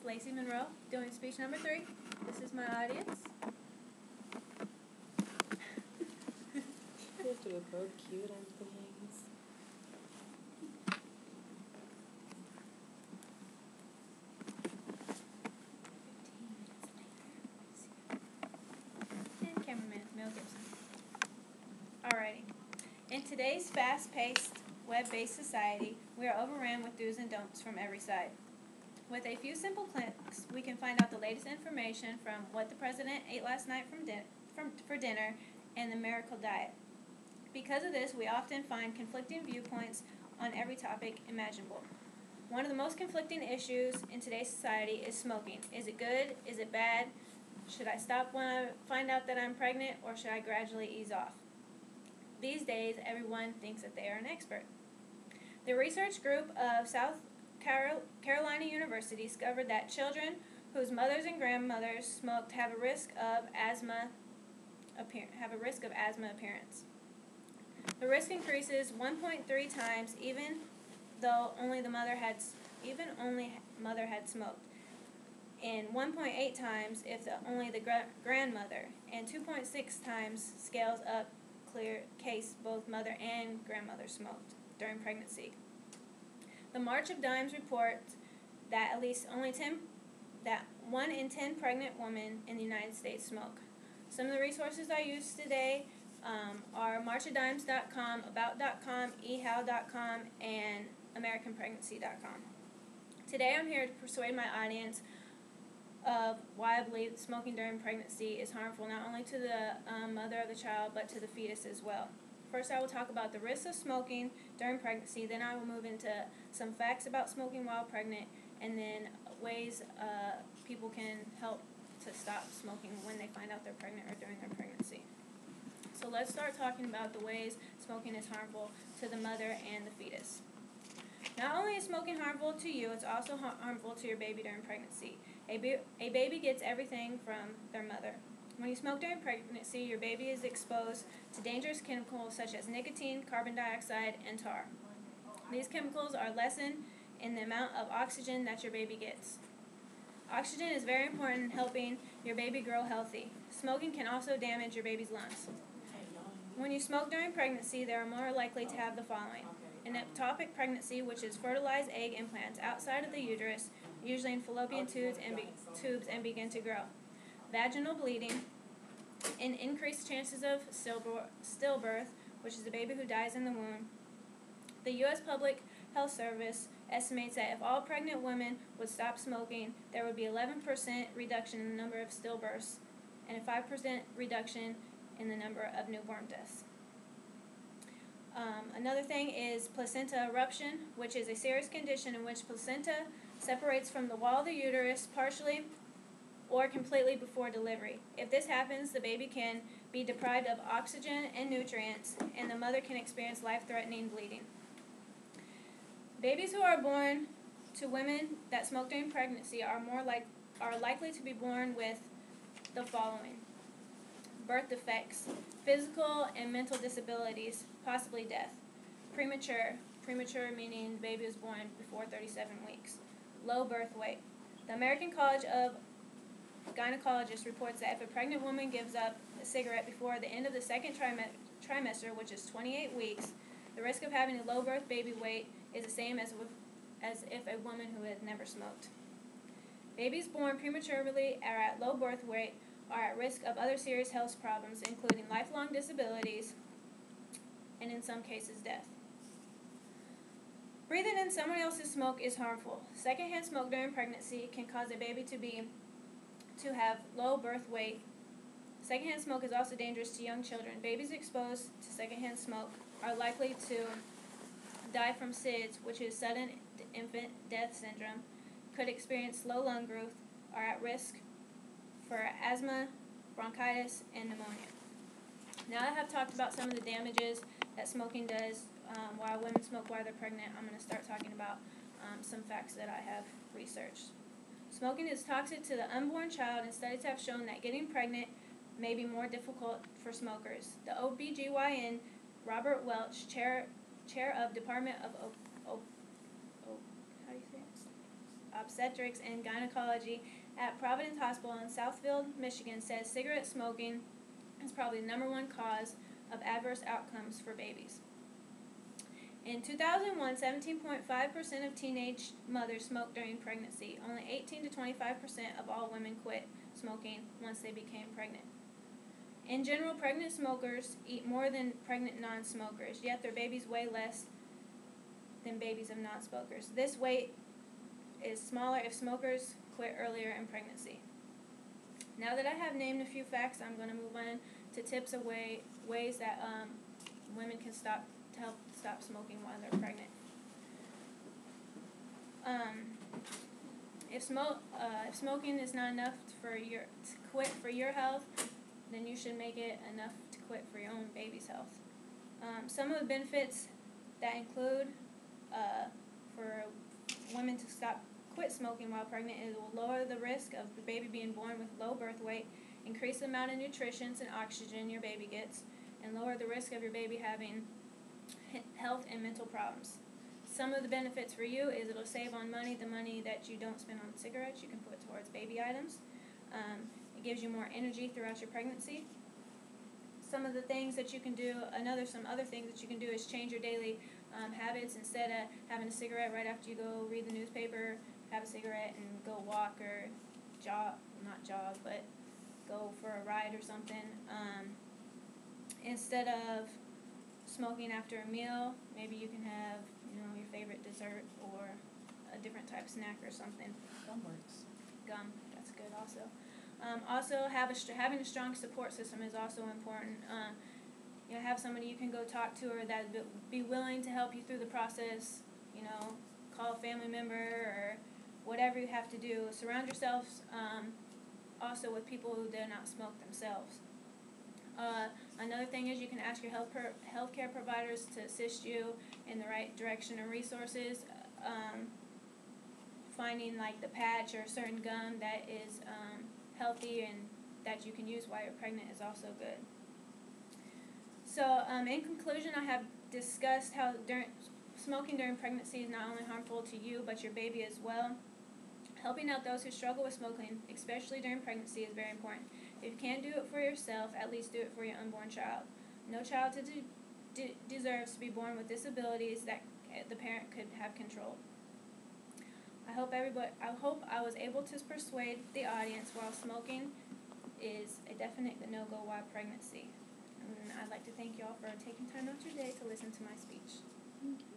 Lacey Monroe, doing speech number 3. This is my audience. You have to look real cute on things. And cameraman, Mel Gibson. Alrighty. In today's fast-paced, web-based society, we are overrun with do's and don'ts from every side. With a few simple clicks, we can find out the latest information from what the president ate last night for dinner and the miracle diet. Because of this, we often find conflicting viewpoints on every topic imaginable. One of the most conflicting issues in today's society is smoking. Is it good? Is it bad? Should I stop when I find out that I'm pregnant, or should I gradually ease off? These days, everyone thinks that they are an expert. The research group of South Carolina University discovered that children whose mothers and grandmothers smoked have a risk of asthma appearance. The risk increases 1.3 times even though only mother had smoked, and 1.8 times if only the grandmother, and 2.6 times scales up clear case both mother and grandmother smoked during pregnancy. The March of Dimes reports that at least that 1 in 10 pregnant women in the United States smoke. Some of the resources I used today are marchofdimes.com, about.com, ehow.com, and americanpregnancy.com. Today I'm here to persuade my audience of why I believe that smoking during pregnancy is harmful not only to the mother of the child but to the fetus as well. First, I will talk about the risks of smoking during pregnancy, then I will move into some facts about smoking while pregnant, and then ways people can help to stop smoking when they find out they're pregnant or during their pregnancy. So let's start talking about the ways smoking is harmful to the mother and the fetus. Not only is smoking harmful to you, it's also harmful to your baby during pregnancy. A baby gets everything from their mother. When you smoke during pregnancy, your baby is exposed to dangerous chemicals such as nicotine, carbon dioxide, and tar. These chemicals are lessened in the amount of oxygen that your baby gets. Oxygen is very important in helping your baby grow healthy. Smoking can also damage your baby's lungs. When you smoke during pregnancy, they are more likely to have the following: an ectopic pregnancy, which is fertilized egg implants outside of the uterus, usually in fallopian tubes, and begin to grow; vaginal bleeding; and increased chances of stillbirth, which is a baby who dies in the womb. The U.S. Public Health Service estimates that if all pregnant women would stop smoking, there would be 11% reduction in the number of stillbirths and a 5% reduction in the number of newborn deaths. Another thing is placenta eruption, which is a serious condition in which placenta separates from the wall of the uterus partially or completely before delivery. If this happens, the baby can be deprived of oxygen and nutrients, and the mother can experience life-threatening bleeding. Babies who are born to women that smoke during pregnancy are likely to be born with the following: birth defects, physical and mental disabilities, possibly death; premature meaning the baby was born before 37 weeks; low birth weight. The American College of Gynecologists reports that if a pregnant woman gives up a cigarette before the end of the second trimester, which is 28 weeks, the risk of having a low birth baby weight is the same as if a woman who had never smoked. Babies born prematurely or at low birth weight are at risk of other serious health problems, including lifelong disabilities and, in some cases, death. Breathing in someone else's smoke is harmful. Secondhand smoke during pregnancy can cause a baby to have low birth weight. Secondhand smoke is also dangerous to young children. Babies exposed to secondhand smoke are likely to die from SIDS, which is sudden infant death syndrome, could experience slow lung growth, are at risk for asthma, bronchitis, and pneumonia. Now that I have talked about some of the damages that smoking does while women smoke while they're pregnant, I'm going to start talking about some facts that I have researched. Smoking is toxic to the unborn child, and studies have shown that getting pregnant may be more difficult for smokers. The OBGYN, Robert Welch, chair of Department of Obstetrics and Gynecology at Providence Hospital in Southfield, Michigan, says cigarette smoking is probably the #1 cause of adverse outcomes for babies. In 2001, 17.5% of teenage mothers smoked during pregnancy. Only 18 to 25% of all women quit smoking once they became pregnant. In general, pregnant smokers eat more than pregnant non-smokers, yet their babies weigh less than babies of non-smokers. This weight is smaller if smokers quit earlier in pregnancy. Now that I have named a few facts, I'm going to move on to tips of ways that women can help stop smoking while they're pregnant. If smoking is not enough to quit for your health, then you should make it enough to quit for your own baby's health. Some of the benefits that include for women to quit smoking while pregnant is it will lower the risk of the baby being born with low birth weight, increase the amount of nutrition and oxygen your baby gets, and lower the risk of your baby having health and mental problems. Some of the benefits for you is it'll save on money. The money that you don't spend on cigarettes, you can put towards baby items. It gives you more energy throughout your pregnancy. Some of the things that you can do, some other things that you can do is change your daily habits. Instead of having a cigarette right after you go read the newspaper, have a cigarette and go walk or not jog, but go for a ride or something. Instead of smoking after a meal, maybe you can have, your favorite dessert or a different type of snack or something. Gum works. Gum, that's good also. Also, having a strong support system is also important. Have somebody you can go talk to or that be willing to help you through the process. Call a family member or whatever you have to do. Surround yourselves also with people who dare not smoke themselves. Another thing is you can ask your healthcare providers to assist you in the right direction and resources. Finding like the patch or a certain gum that is healthy and that you can use while you're pregnant is also good. So in conclusion, I have discussed how smoking during pregnancy is not only harmful to you but your baby as well. Helping out those who struggle with smoking, especially during pregnancy, is very important. If you can't do it for yourself, at least do it for your unborn child. No child deserves to be born with disabilities that the parent could have controlled. I hope I was able to persuade the audience while smoking is a definite no-go while pregnancy. And I'd like to thank you all for taking time out your day to listen to my speech. Thank you.